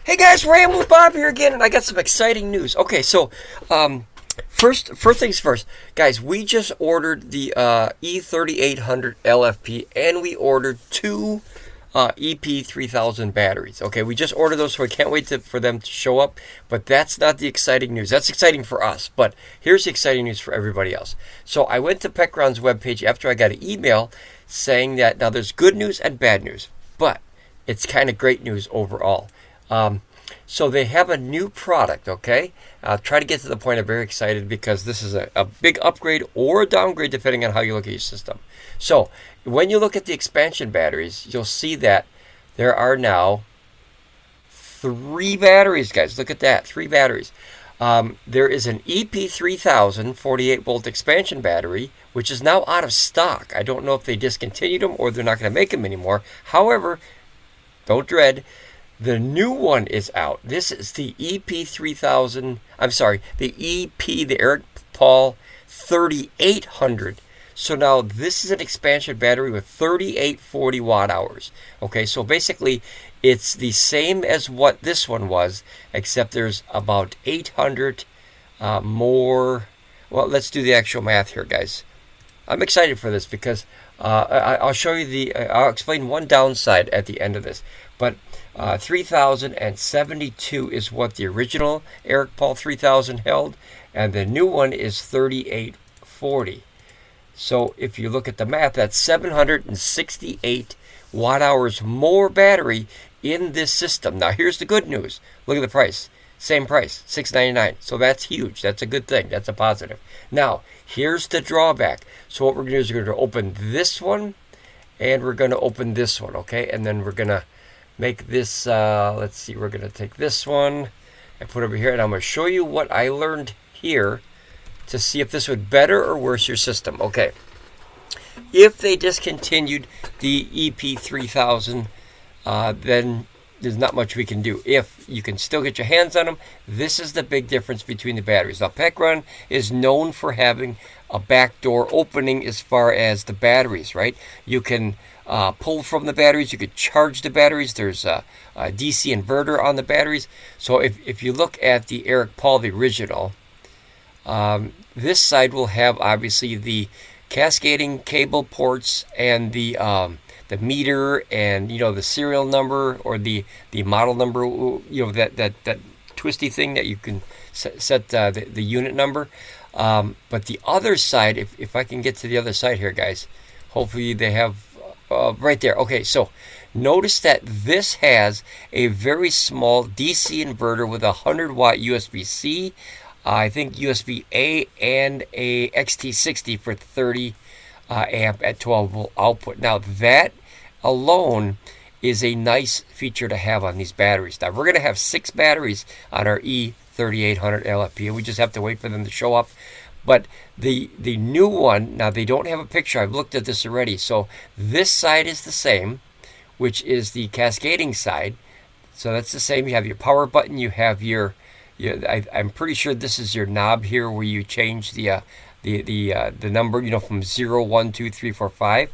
Hey guys, Ramblin Bob here again, and I got some exciting news. Okay, so first things first, guys, we just ordered the e3800lfp, and we ordered two EP3000 batteries. Okay, we just ordered those, so we can't wait for them to show up. But that's not the exciting news. That's exciting for us, but here's the exciting news for everybody else. So I went to PECRON's webpage after I got an email saying that now there's good news and bad news, but it's kind of great news overall. So they have a new product, okay? I'll try to get to the point. I'm very excited because this is a big upgrade or a downgrade depending on how you look at your system. So when you look at the expansion batteries, you'll see that there are now 3 batteries, guys. Look at that, 3 batteries. There is an EP3000 48-volt expansion battery, which is now out of stock. I don't know if they discontinued them or they're not going to make them anymore. However, don't dread. The new one is out. This is the EP3000, the Eric Paul 3800. So now this is an expansion battery with 3840 watt hours. Okay, so basically it's the same as what this one was, except there's about 800 more. Well, let's do the actual math here, guys. I'm excited for this because I'll show you I'll explain one downside at the end of this. But 3072 is what the original Eric Paul 3000 held, and the new one is 3840. So if you look at the math, that's 768 watt hours more battery in this system. Now here's the good news. Look at the price. Same price, $699. So that's huge. That's a good thing. That's a positive. Now, here's the drawback. So what we're going to do is we're going to open this one, and we're going to open this one, okay? And then we're going to make this, let's see, we're going to take this one and put it over here, and I'm going to show you what I learned here to see if this would better or worse your system. Okay. If they discontinued the EP3000, then there's not much we can do. If you can still get your hands on them, this is the big difference between the batteries. Now, PECRON is known for having a backdoor opening as far as the batteries, right? You can pull from the batteries. You could charge the batteries. There's a DC inverter on the batteries. So if you look at the Eric Paul, the original, this side will have obviously the cascading cable ports and the meter and the serial number or the model number, that twisty thing that you can set the unit number. But the other side, if I can get to the other side here, guys, hopefully they have right there. Okay, so notice that this has a very small DC inverter with a 100 watt USB-C, I think USB-A, and a XT60 for 30 amp at 12 volt output. Now that alone is a nice feature to have on these batteries. Now we're going to have 6 batteries on our E3800lfp, and we just have to wait for them to show up. But the new one, now they don't have a picture. I've looked at this already. So this side is the same, which is the cascading side. So that's the same. You have your power button. You have I'm pretty sure this is your knob here where you change the number, from 0, 1, 2, 3, 4, 5.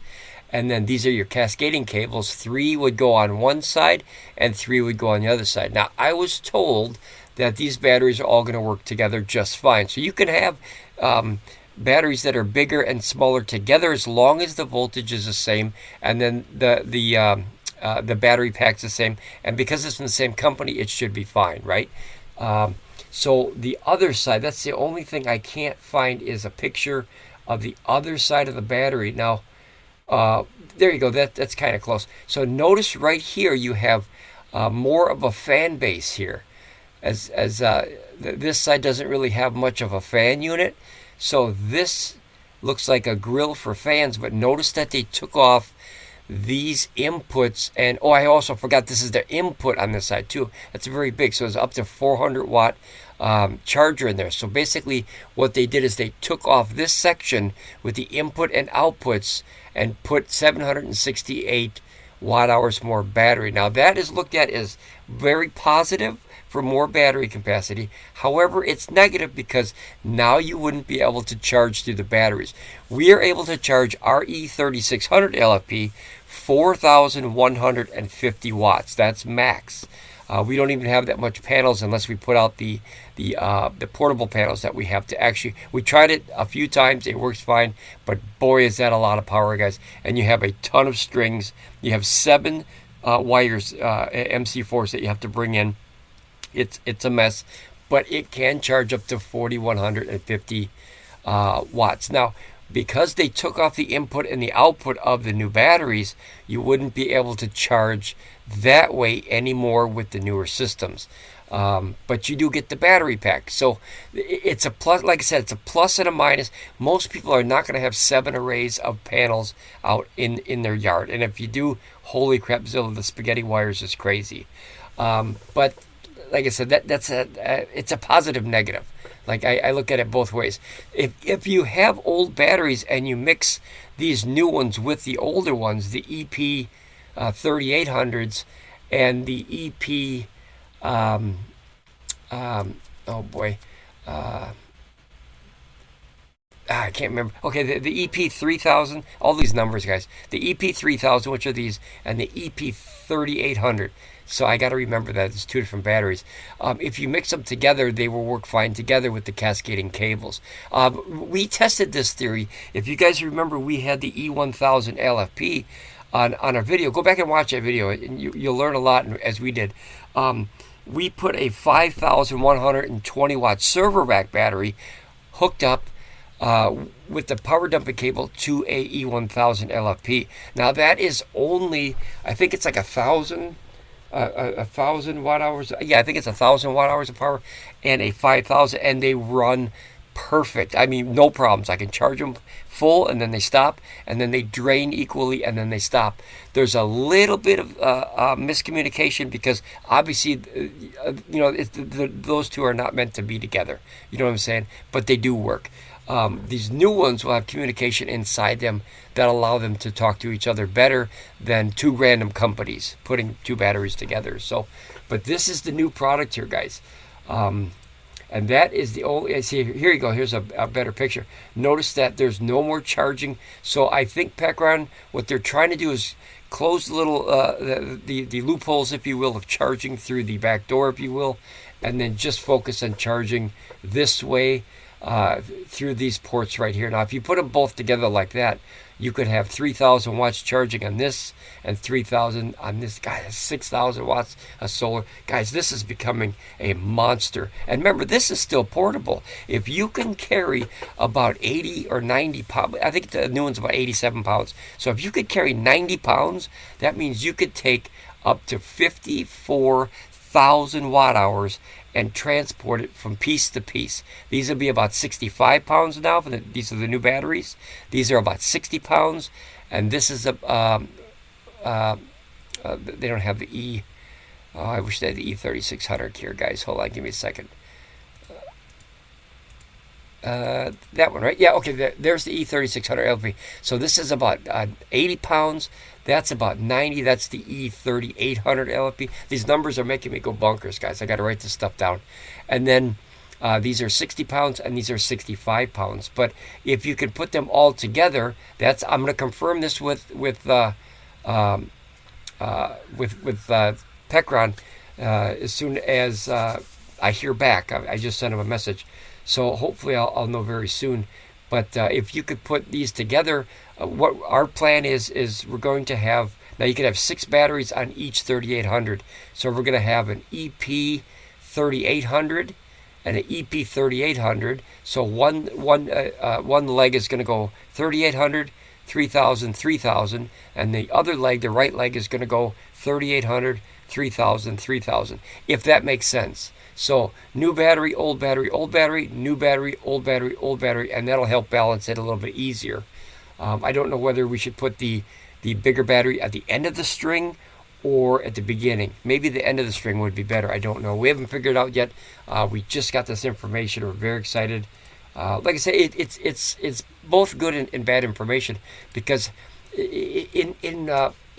And then these are your cascading cables. 3 would go on one side and 3 would go on the other side. Now, I was told that these batteries are all going to work together just fine. So you can have batteries that are bigger and smaller together as long as the voltage is the same, and then the battery pack's the same. And because it's from the same company, it should be fine, right? So the other side, that's the only thing I can't find is a picture of the other side of the battery. Now, there you go. That's kind of close. So notice right here you have more of a fan base here. As this side doesn't really have much of a fan unit. So this looks like a grill for fans, but notice that they took off these inputs, and I also forgot this is the input on this side too. That's very big, so it's up to 400 watt charger in there. So basically what they did is they took off this section with the input and outputs and put 768 watt hours more battery. Now that is looked at as very positive for more battery capacity. However, it's negative because now you wouldn't be able to charge through the batteries. We are able to charge our e3600lfp 4,150 watts. That's max. We don't even have that much panels unless we put out the portable panels that we have to actually. We tried it a few times, it works fine, but boy is that a lot of power, guys. And you have a ton of strings. You have 7 wires, MC4s that you have to bring in. It's a mess, but it can charge up to 4150 watts. Now, because they took off the input and the output of the new batteries, you wouldn't be able to charge that way anymore with the newer systems. But you do get the battery pack. So it's a plus. Like I said, it's a plus and a minus. Most people are not going to have 7 arrays of panels out in their yard. And if you do, holy crap, Zilla, the spaghetti wires is crazy. But like I said, it's a positive negative. Like I look at it both ways. If you have old batteries and you mix these new ones with the older ones, the EP3800s and the EP oh boy, I can't remember. Okay, the EP3000, all these numbers, guys. The EP3000, which are these, and the EP3800. So I got to remember that it's 2 different batteries. If you mix them together, they will work fine together with the cascading cables. We tested this theory. If you guys remember, we had the e1000lfp on our video. Go back and watch that video, and you'll learn a lot as we did. We put a 5,120 watt server rack battery hooked up with the power dumping cable to a e1000lfp. Now that is only, I think it's like 1,000 watt hours. Yeah, I think it's 1,000 watt hours of power and a 5,000, and they run perfect. I mean, no problems. I can charge them full and then they stop, and then they drain equally and then they stop. There's a little bit of miscommunication because obviously, those two are not meant to be together. You know what I'm saying? But they do work. These new ones will have communication inside them that allow them to talk to each other better than 2 random companies putting 2 batteries together. So, but this is the new product here, guys. And that is the only, see, here you go, here's a better picture. Notice that there's no more charging. So I think PECRON, what they're trying to do is close the little, the loopholes, if you will, of charging through the back door, if you will, and then just focus on charging this way through these ports right here. Now, if you put them both together like that, you could have 3,000 watts charging on this and 3,000 on this. Guys, 6,000 watts of solar. Guys, this is becoming a monster. And remember, this is still portable. If you can carry about 80 or 90 pounds, I think the new one's about 87 pounds. So if you could carry 90 pounds, that means you could take up to 54,000 watt hours and transport it from piece to piece. These will be about 65 pounds now. These are the new batteries. These are about 60 pounds. And this is they don't have the I wish they had the e3600 here, guys. Hold on, give me a second. That one, right? Yeah, okay, there's the e3600lfp. So this is about 80 pounds. That's about 90. That's the e3800lfp. These numbers are making me go bonkers, guys. I got to write this stuff down. And then these are 60 pounds and these are 65 pounds. But if you can put them all together, I'm going to confirm this with PECRON as soon as I hear back. I just sent him a message. So hopefully I'll know very soon. But if you could put these together, what our plan is we're going to have, now you could have 6 batteries on each 3800. So we're going to have an EP3800 and an EP3800. So one leg is going to go 3800, 3000, 3000, and the other leg, the right leg, is going to go 3800, 3000, 3000, if that makes sense. So new battery, old battery, old battery, new battery, old battery, old battery, and that'll help balance it a little bit easier. I don't know whether we should put the bigger battery at the end of the string or at the beginning. Maybe the end of the string would be better. I don't know. We haven't figured it out yet. We just got this information. We're very excited. Like I say, it's both good and bad information, because in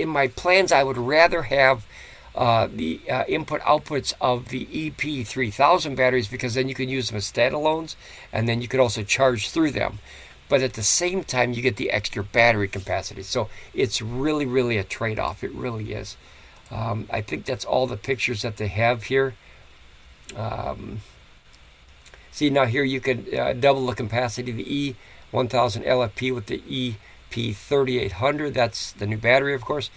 my plans I would rather have the input outputs of the EP3000 batteries, because then you can use them as standalones, and then you could also charge through them. But at the same time, you get the extra battery capacity. So it's really, really a trade-off. It really is. I think that's all the pictures that they have here. See, now here you can double the capacity of the e1000lfp with the EP3800. That's the new battery, of course.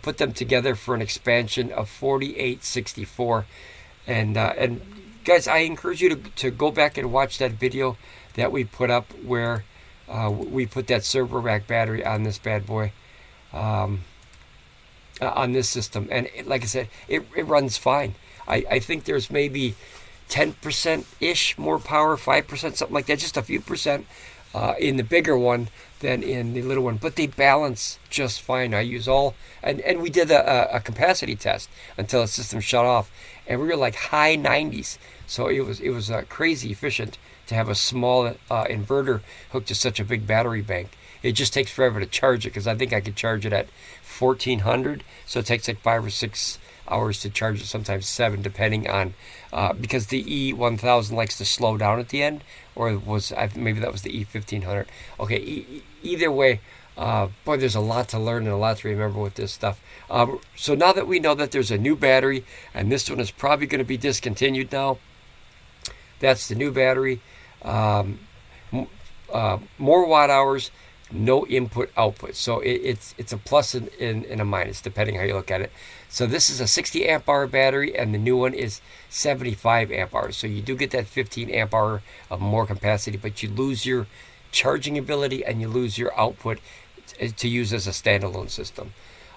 Put them together for an expansion of 4864. And guys, I encourage you to go back and watch that video that we put up where we put that server rack battery on this bad boy, on this system. And like I said, it runs fine. I think there's maybe 10%-ish more power, 5%, something like that, just a few percent in the bigger one than in the little one. But they balance just fine. I use all, and we did a capacity test until the system shut off, and we were like high 90s. So it was crazy efficient to have a small inverter hooked to such a big battery bank. It just takes forever to charge it, because I think I could charge it at 1400, so it takes like 5 or 6 hours to charge it, sometimes 7, depending on because the E1000 likes to slow down at the end, or maybe that was the E1500. Okay, either way, boy, there's a lot to learn and a lot to remember with this stuff. So now that we know that there's a new battery, and this one is probably going to be discontinued now, that's the new battery. More watt hours, no input output. So it's a plus and a minus, depending how you look at it. So this is a 60 amp hour battery, and the new one is 75 amp hours. So you do get that 15 amp hour of more capacity, but you lose your charging ability and you lose your output to use as a standalone system.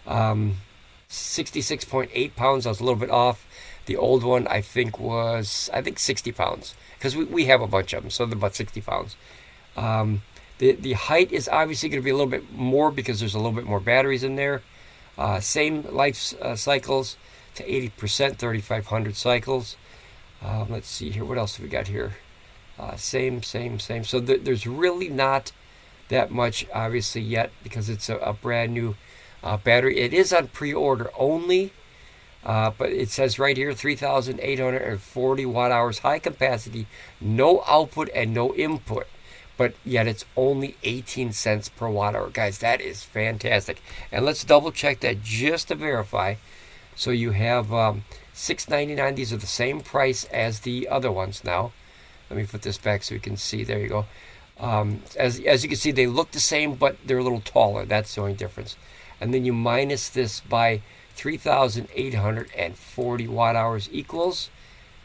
66.8 pounds. I was a little bit off. The old one I think was 60 pounds, because we have a bunch of them, so they're about 60 pounds. The height is obviously going to be a little bit more because there's a little bit more batteries in there. Same life cycles to 80%, 3,500 cycles. Let's see here. What else have we got here? Same. So there's really not that much, obviously, yet, because it's a brand new battery. It is on pre-order only, but it says right here 3,840 watt hours, high capacity, no output and no input. But yet it's only 18 cents per watt hour. Guys, that is fantastic. And let's double check that just to verify. So you have $6.99. These are the same price as the other ones now. Let me put this back so you can see. There you go. As you can see, they look the same, but they're a little taller. That's the only difference. And then you minus this by 3,840 watt hours equals,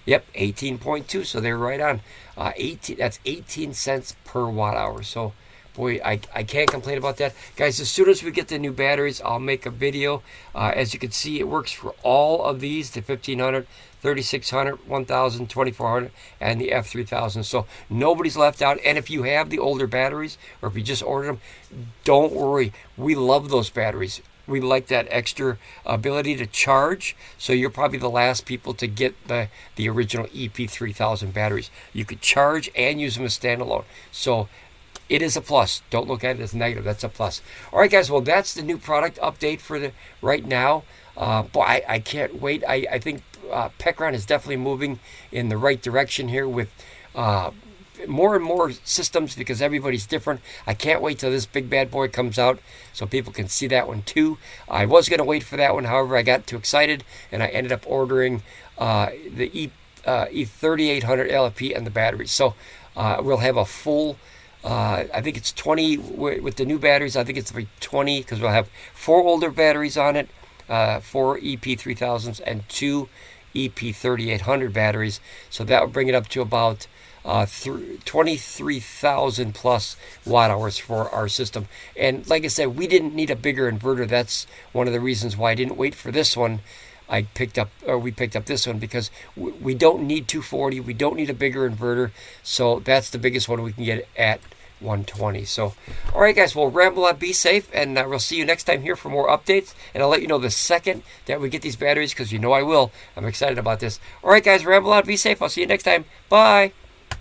yep, 18.2. So they're right on. 18. That's 18 cents per watt hour. So, boy, I can't complain about that, guys. As soon as we get the new batteries, I'll make a video. As you can see, it works for all of these: the 1500, 3600, 1000, 2400, and the F3000. So nobody's left out. And if you have the older batteries, or if you just ordered them, don't worry. We love those batteries. We like that extra ability to charge. So you're probably the last people to get the original EP3000 batteries. You could charge and use them as standalone. So it is a plus. Don't look at it as negative. That's a plus. All right, guys. Well, that's the new product update for the right now. Boy, I can't wait. I think PECRON is definitely moving in the right direction here with more and more systems, because everybody's different. I can't wait till this big bad boy comes out so people can see that one too. I was going to wait for that one, however, I got too excited and I ended up ordering the e3800lfp and the batteries. So we'll have a full, I think it's 20 with the new batteries. I think it's 20, because we'll have 4 older batteries on it, 4 EP3000s and 2 EP3800 batteries. So that will bring it up to about 23,000 plus watt hours for our system. And like I said, we didn't need a bigger inverter. That's one of the reasons why I didn't wait for this one. We picked up this one because we don't need 240. We don't need a bigger inverter. So that's the biggest one we can get at 120. So, all right, guys, well, ramble on, be safe, and we'll see you next time here for more updates. And I'll let you know the second that we get these batteries, because you know I will. I'm excited about this. All right, guys, ramble on, be safe. I'll see you next time. Bye.